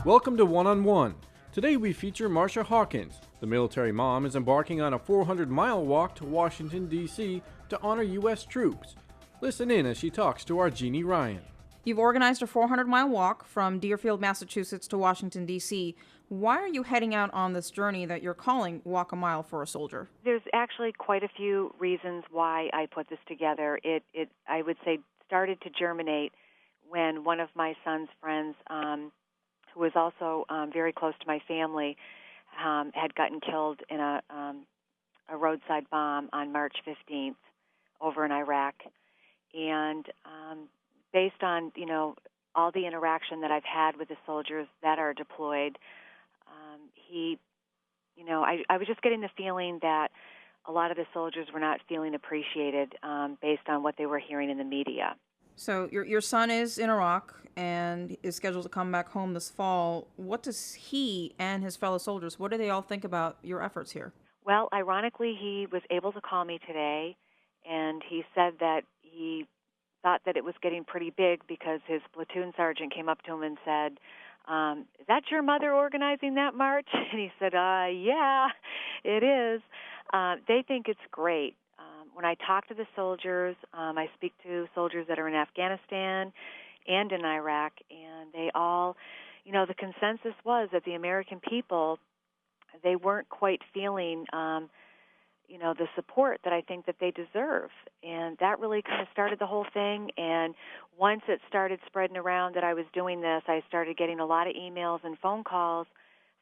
Welcome to One on One. Today we feature Marcia Hawkins. The military mom is embarking on a 400-mile walk to Washington, D.C. to honor U.S. troops. Listen in as she talks to our Jeannie Ryan. You've organized a 400-mile walk from Deerfield, Massachusetts to Washington, D.C. Why are you heading out on this journey that you're calling Walk a Mile for a Soldier? There's actually quite a few reasons why I put this together. It I would say, started to germinate when one of my son's friends, who was also very close to my family, had gotten killed in a roadside bomb on March 15th over in Iraq. And based on, all the interaction that I've had with the soldiers that are deployed, I was just getting the feeling that a lot of the soldiers were not feeling appreciated based on what they were hearing in the media. So your son is in Iraq and is scheduled to come back home this fall. What does he and his fellow soldiers, what do they all think about your efforts here? Well, ironically, he was able to call me today, and he said that he thought that it was getting pretty big because his platoon sergeant came up to him and said, is that your mother organizing that march? And he said, yeah, it is. They think it's great. When I talk to the soldiers, I speak to soldiers that are in Afghanistan and in Iraq, and they all, the consensus was that the American people, they weren't quite feeling, the support that I think that they deserve. And that really kind of started the whole thing. And once it started spreading around that I was doing this, I started getting a lot of emails and phone calls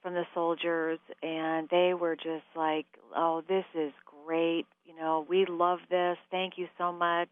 from the soldiers, and they were just like, oh, this is great. We love this. Thank you so much.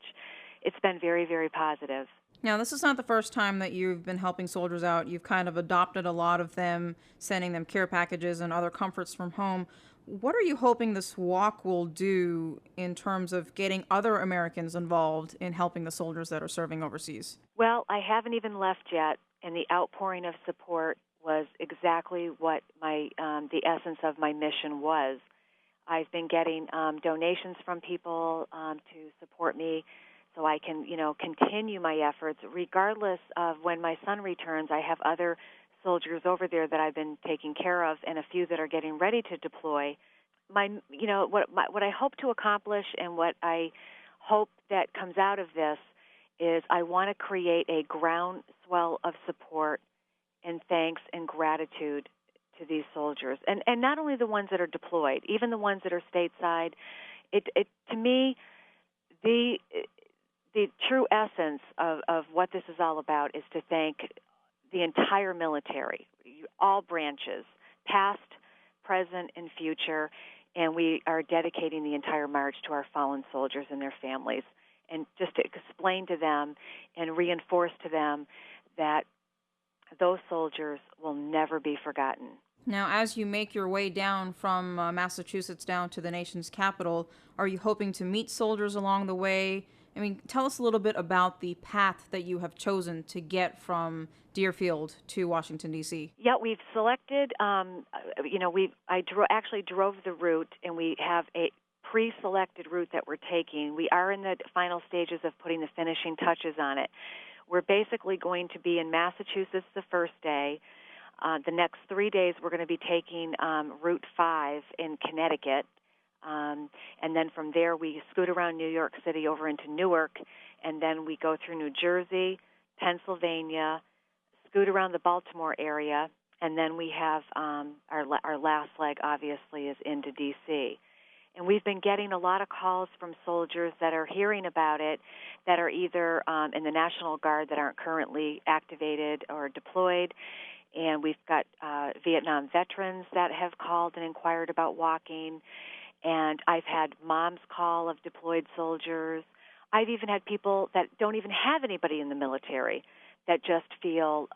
It's been very, very positive. Now, this is not the first time that you've been helping soldiers out. You've kind of adopted a lot of them, sending them care packages and other comforts from home. What are you hoping this walk will do in terms of getting other Americans involved in helping the soldiers that are serving overseas? Well, I haven't even left yet, and the outpouring of support was exactly what the essence of my mission was. I've been getting donations from people to support me so I can, continue my efforts. Regardless of when my son returns, I have other soldiers over there that I've been taking care of and a few that are getting ready to deploy. What I hope to accomplish and what I hope that comes out of this is I want to create a groundswell of support and thanks and gratitude to these soldiers, and not only the ones that are deployed, even the ones that are stateside. To me, the true essence of what this is all about is to thank the entire military, all branches, past, present, and future, and we are dedicating the entire march to our fallen soldiers and their families, and just to explain to them and reinforce to them that those soldiers will never be forgotten. Now, as you make your way down from Massachusetts down to the nation's capital, are you hoping to meet soldiers along the way? I mean, tell us a little bit about the path that you have chosen to get from Deerfield to Washington, D.C. Yeah, we've selected, actually drove the route, and we have a pre-selected route that we're taking. We are in the final stages of putting the finishing touches on it. We're basically going to be in Massachusetts the first day. The next 3 days, we're going to be taking Route 5 in Connecticut. And then from there, we scoot around New York City over into Newark. And then we go through New Jersey, Pennsylvania, scoot around the Baltimore area. And then we have our last leg, obviously, is into D.C. And we've been getting a lot of calls from soldiers that are hearing about it, that are either in the National Guard that aren't currently activated or deployed. And we've got Vietnam veterans that have called and inquired about walking. And I've had moms call of deployed soldiers. I've even had people that don't even have anybody in the military that just feel,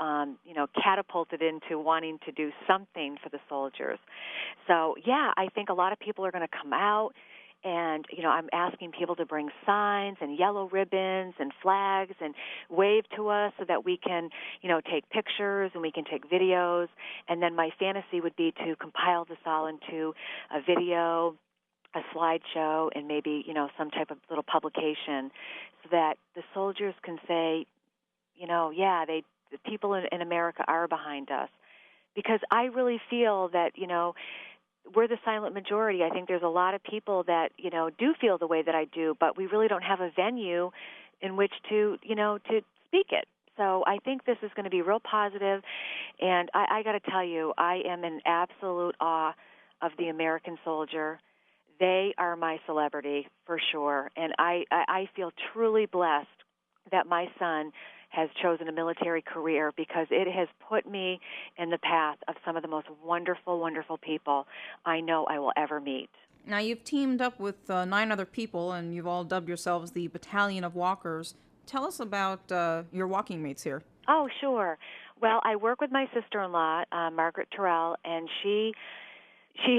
catapulted into wanting to do something for the soldiers. So, yeah, I think a lot of people are going to come out, and, I'm asking people to bring signs and yellow ribbons and flags and wave to us so that we can, take pictures and we can take videos. And then my fantasy would be to compile this all into a video, a slideshow, and maybe, some type of little publication so that the soldiers can say, the people in America are behind us. because I really feel that, we're the silent majority. I think there's a lot of people that, do feel the way that I do, but we really don't have a venue in which to speak it. So I think this is going to be real positive, and I got to tell you, I am in absolute awe of the American soldier. They are my celebrity for sure, and I feel truly blessed that my son has chosen a military career, because it has put me in the path of some of the most wonderful, wonderful people I know I will ever meet. Now, you've teamed up with 9 other people, and you've all dubbed yourselves the Battalion of Walkers. Tell us about your walking mates here. Oh, sure. Well, I work with my sister-in-law, Margaret Terrell, and she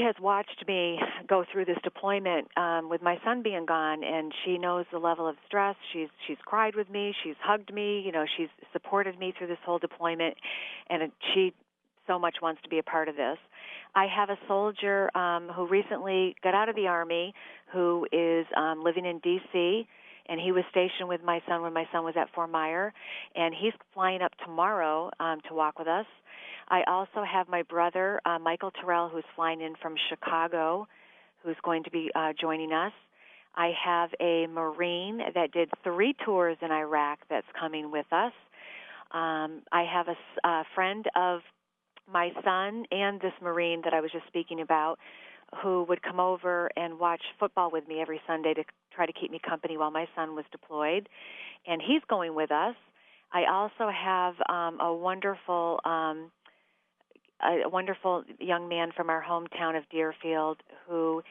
has watched me go through this deployment with my son being gone, and she knows the level of stress. She's cried with me, she's hugged me, she's supported me through this whole deployment, and she so much wants to be a part of this. I have a soldier who recently got out of the Army, who is living in D.C., and he was stationed with my son when my son was at Fort Myer, and he's flying up tomorrow to walk with us. I also have my brother, Michael Terrell, who's flying in from Chicago, who's going to be joining us. I have a Marine that did 3 tours in Iraq that's coming with us. I have a friend of my son and this Marine that I was just speaking about, who would come over and watch football with me every Sunday to try to keep me company while my son was deployed, and he's going with us. I also have a wonderful young man from our hometown of Deerfield who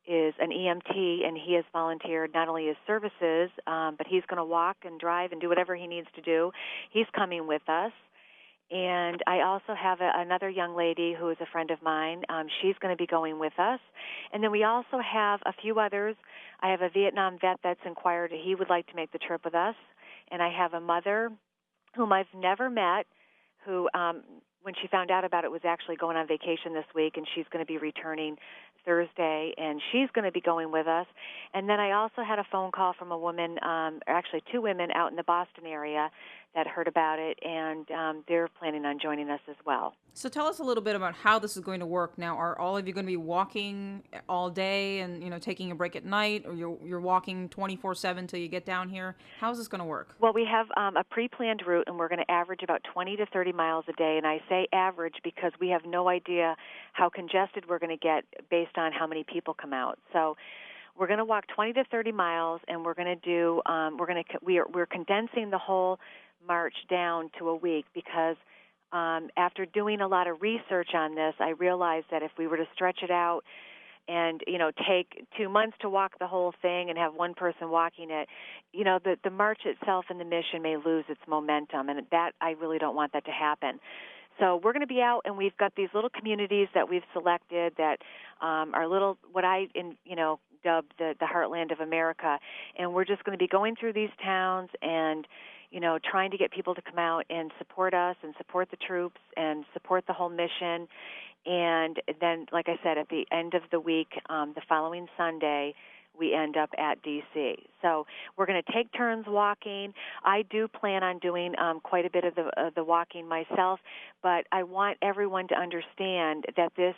is an EMT, and he has volunteered not only his services, but he's going to walk and drive and do whatever he needs to do. He's coming with us. And I also have another young lady who is a friend of mine. She's going to be going with us. And then we also have a few others. I have a Vietnam vet that's inquired he would like to make the trip with us. And I have a mother whom I've never met who, when she found out about it, was actually going on vacation this week, and she's going to be returning Thursday, and she's going to be going with us. And then I also had a phone call from a woman, actually 2 women out in the Boston area that heard about it, and they're planning on joining us as well. So tell us a little bit about how this is going to work. Now, are all of you going to be walking all day and taking a break at night, or you're walking 24/7 till you get down here? How is this going to work? Well, we have a pre-planned route, and we're going to average about 20 to 30 miles a day. And I say average because we have no idea how congested we're going to get based on how many people come out. So we're going to walk 20 to 30 miles, and we're going to do we're condensing the whole march down to a week, because after doing a lot of research on this, I realized that if we were to stretch it out and take 2 months to walk the whole thing and have one person walking it, the march itself and the mission may lose its momentum, and that I really don't want that to happen. So we're going to be out, and we've got these little communities that we've selected that are little, what I dubbed the heartland of America, and we're just going to be going through these towns and trying to get people to come out and support us and support the troops and support the whole mission. And then, like I said, at the end of the week, the following Sunday, we end up at D.C. So we're going to take turns walking. I do plan on doing quite a bit of the walking myself, but I want everyone to understand that this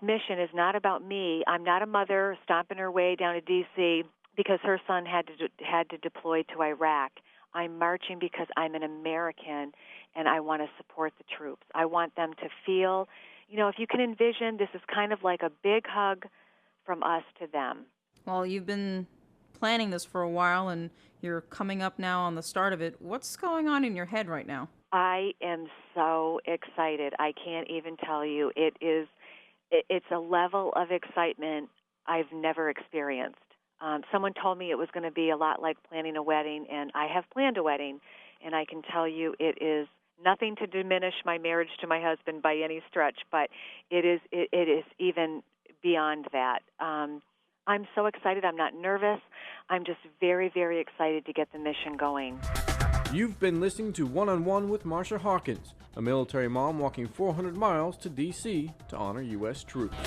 mission is not about me. I'm not a mother stomping her way down to D.C. because her son had to deploy to Iraq. I'm marching because I'm an American, and I want to support the troops. I want them to feel, if you can envision, this is kind of like a big hug from us to them. Well, you've been planning this for a while, and you're coming up now on the start of it. What's going on in your head right now? I am so excited. I can't even tell you. It's a level of excitement I've never experienced. Someone told me it was going to be a lot like planning a wedding, and I have planned a wedding, and I can tell you it is nothing to diminish my marriage to my husband by any stretch, but it is even beyond that. I'm so excited. I'm not nervous. I'm just very, very excited to get the mission going. You've been listening to One-on-One with Marcia Hawkins, a military mom walking 400 miles to D.C. to honor U.S. troops.